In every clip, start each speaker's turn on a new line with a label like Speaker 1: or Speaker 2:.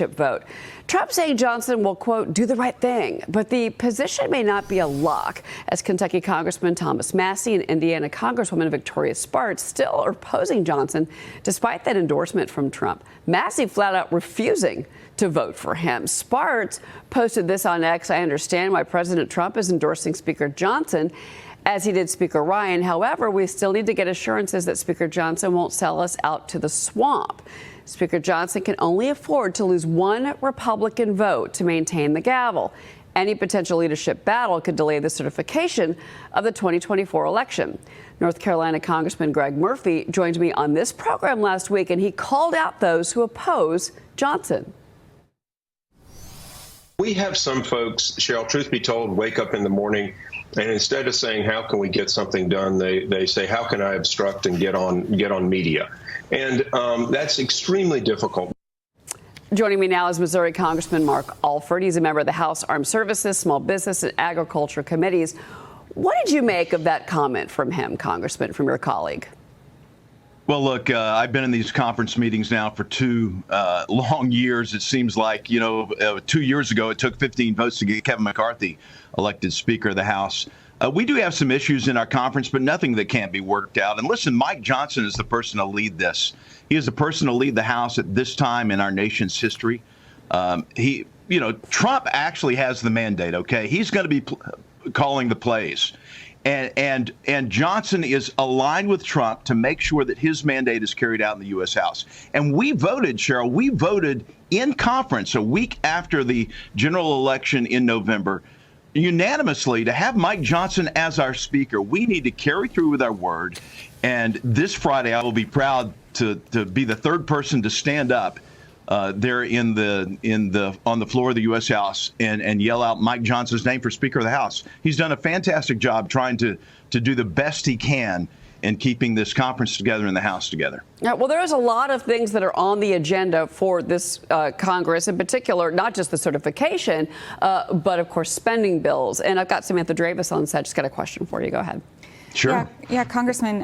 Speaker 1: leadership vote. Trump saying Johnson will, quote, do the right thing. But the position may not be a lock, as Kentucky Congressman Thomas Massie and Indiana Congresswoman Victoria Spartz still are opposing Johnson despite that endorsement from Trump. Massie flat out refusing to vote for him. Spartz posted this on X. I understand why President Trump is endorsing Speaker Johnson, as he did Speaker Ryan. However, we still need to get assurances that Speaker Johnson won't sell us out to the swamp. Speaker Johnson can only afford to lose one Republican vote to maintain the gavel. Any potential leadership battle could delay the certification of the 2024 election. North Carolina Congressman Greg Murphy joined me on this program last week, and he called out those who oppose Johnson.
Speaker 2: We have some folks, Cheryl, truth be told, wake up in the morning and instead of saying, how can we get something done, they say, how can I obstruct and get on media? And that's extremely difficult.
Speaker 1: Joining me now is Missouri Congressman Mark Alford. He's a member of the House Armed Services, Small Business and Agriculture Committees. What did you make of that comment from him, Congressman, from your colleague?
Speaker 3: Well, look, I've been in these conference meetings now for 2 long years. It seems like, 2 years ago, it took 15 votes to get Kevin McCarthy elected Speaker of the House. We do have some issues in our conference, but nothing that can't be worked out. And listen, Mike Johnson is the person to lead this. He is the person to lead the House at this time in our nation's history. Trump actually has the mandate, okay? He's going to be calling the plays. And Johnson is aligned with Trump to make sure that his mandate is carried out in the U.S. House. And we voted, Cheryl, we voted in conference a week after the general election in November unanimously to have Mike Johnson as our speaker. We need to carry through with our word. And this Friday, I will be proud to be the third person to stand up there on the floor of the U.S. House and yell out Mike Johnson's name for Speaker of the House. He's done a fantastic job trying to do the best he can in keeping this conference together and the House together.
Speaker 1: Yeah, well, there's a lot of things that are on the agenda for this Congress, in particular, not just the certification, but, of course, spending bills. And I've got Samantha Dravis on set. Just got a question for you. Go ahead.
Speaker 3: Sure.
Speaker 4: Yeah, Congressman,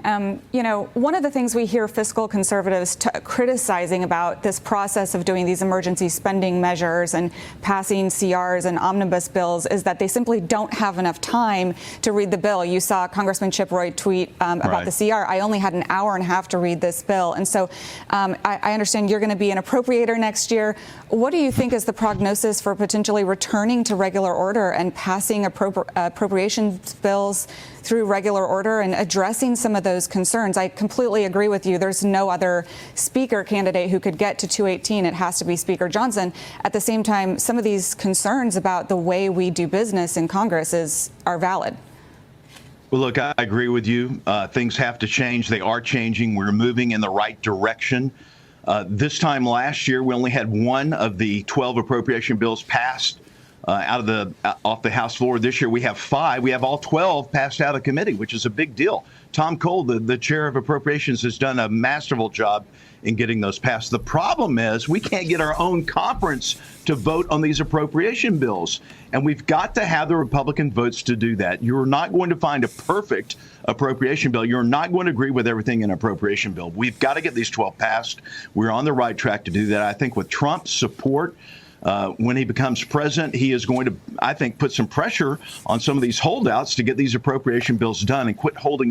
Speaker 4: one of the things we hear fiscal conservatives criticizing about this process of doing these emergency spending measures and passing CRs and omnibus bills is that they simply don't have enough time to read the bill. You saw Congressman Chip Roy tweet about the CR. I only had an hour and a half to read this bill. And so I understand you're going to be an appropriator next year. What do you think is the prognosis for potentially returning to regular order and passing appropriations bills through regular order and addressing some of those concerns? I completely agree with you. There's no other speaker candidate who could get to 218. It has to be Speaker Johnson. At the same time, some of these concerns about the way we do business in Congress are valid.
Speaker 3: Well, look, I agree with you. Things have to change. They are changing. We're moving in the right direction. This time last year, we only had one of the 12 appropriation bills passed off the House floor. This year we have 5. We have all 12 passed out of committee, which is a big deal. Tom Cole, the chair of appropriations, has done a masterful job in getting those passed. The problem is we can't get our own conference to vote on these appropriation bills. And we've got to have the Republican votes to do that. You're not going to find a perfect appropriation bill. You're not going to agree with everything in an appropriation bill. We've got to get these 12 passed. We're on the right track to do that. I think with Trump's support, when he becomes president, he is going to, I think, put some pressure on some of these holdouts to get these appropriation bills done and quit holding up